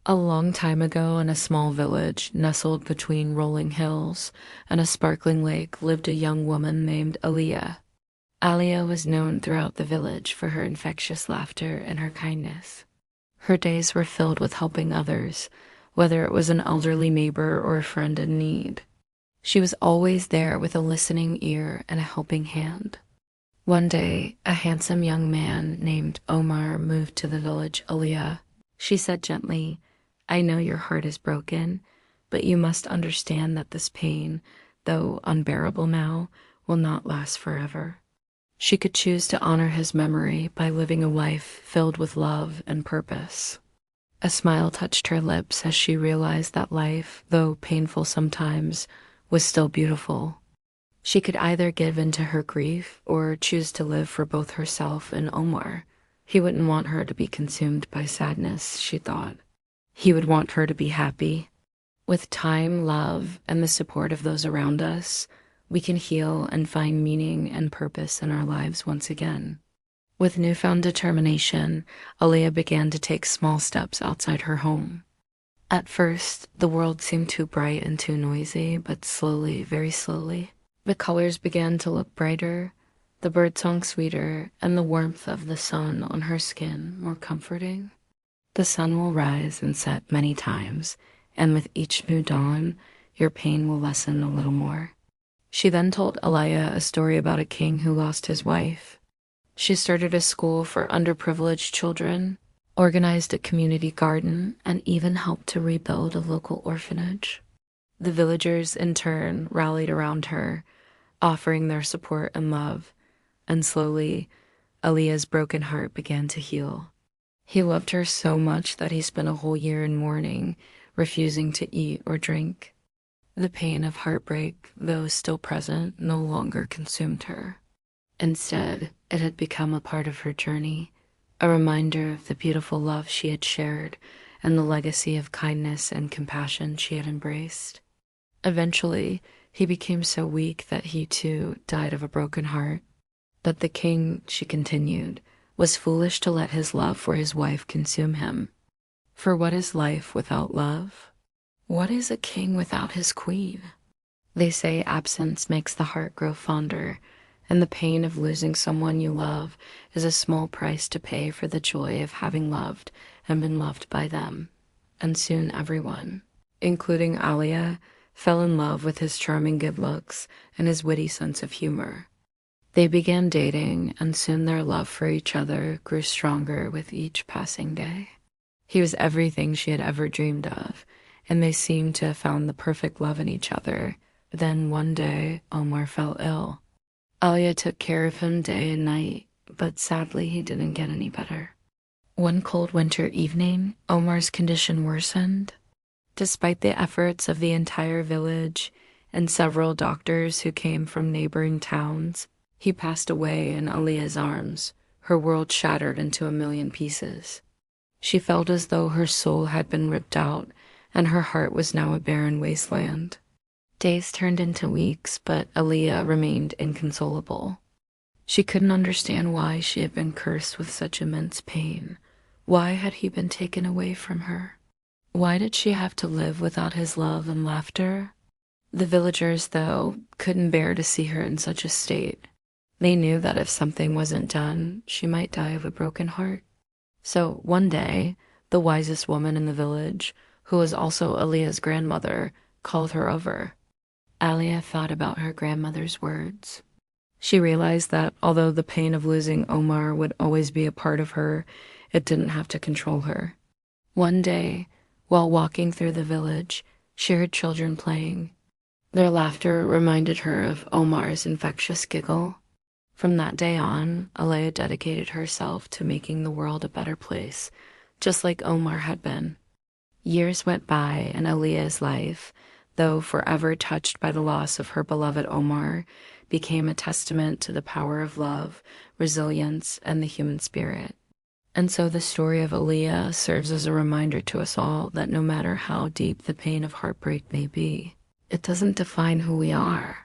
A long time ago, in a small village nestled between rolling hills and a sparkling lake, lived a young woman named Aaliyah. Aaliyah was known throughout the village for her infectious laughter and her kindness. Her days were filled with helping others, whether it was an elderly neighbor or a friend in need. She was always there with a listening ear and a helping hand. One day, a handsome young man named Omar moved to the village. Aaliyah, she said gently, I know your heart is broken, but you must understand that this pain, though unbearable now, will not last forever. She could choose to honor his memory by living a life filled with love and purpose. A smile touched her lips as she realized that life, though painful sometimes, was still beautiful. She could either give in to her grief or choose to live for both herself and Omar. He wouldn't want her to be consumed by sadness, she thought. He would want her to be happy. With time, love, and the support of those around us, we can heal and find meaning and purpose in our lives once again. With newfound determination, Aaliyah began to take small steps outside her home. At first, the world seemed too bright and too noisy, but slowly, very slowly, the colors began to look brighter, the birdsong sweeter, and the warmth of the sun on her skin more comforting. The sun will rise and set many times, and with each new dawn, your pain will lessen a little more. She then told Aaliyah a story about a king who lost his wife. She started a school for underprivileged children, organized a community garden, and even helped to rebuild a local orphanage. The villagers, in turn, rallied around her, offering their support and love, and slowly, Aaliyah's broken heart began to heal. He loved her so much that he spent a whole year in mourning, refusing to eat or drink. The pain of heartbreak, though still present, no longer consumed her. Instead, it had become a part of her journey, a reminder of the beautiful love she had shared and the legacy of kindness and compassion she had embraced. Eventually, he became so weak that he too died of a broken heart. But the king, she continued, was foolish to let his love for his wife consume him. For what is life without love? What is a king without his queen? They say absence makes the heart grow fonder, and the pain of losing someone you love is a small price to pay for the joy of having loved and been loved by them. And soon everyone, including Aaliyah, fell in love with his charming good looks and his witty sense of humor. They began dating, and soon their love for each other grew stronger with each passing day. He was everything she had ever dreamed of, and they seemed to have found the perfect love in each other. Then one day, Omar fell ill. Aaliyah took care of him day and night, but sadly he didn't get any better. One cold winter evening, Omar's condition worsened. Despite the efforts of the entire village and several doctors who came from neighboring towns, he passed away in Aaliyah's arms, her world shattered into a million pieces. She felt as though her soul had been ripped out, and her heart was now a barren wasteland. Days turned into weeks, but Aaliyah remained inconsolable. She couldn't understand why she had been cursed with such immense pain. Why had he been taken away from her? Why did she have to live without his love and laughter? The villagers, though, couldn't bear to see her in such a state. They knew that if something wasn't done, she might die of a broken heart. So one day, the wisest woman in the village, who was also Aaliyah's grandmother, called her over. Aaliyah thought about her grandmother's words. She realized that although the pain of losing Omar would always be a part of her, it didn't have to control her. One day, while walking through the village, she heard children playing. Their laughter reminded her of Omar's infectious giggle. From that day on, Aaliyah dedicated herself to making the world a better place, just like Omar had been. Years went by, and Aaliyah's life, though forever touched by the loss of her beloved Omar, became a testament to the power of love, resilience, and the human spirit. And so the story of Aaliyah serves as a reminder to us all that no matter how deep the pain of heartbreak may be, it doesn't define who we are.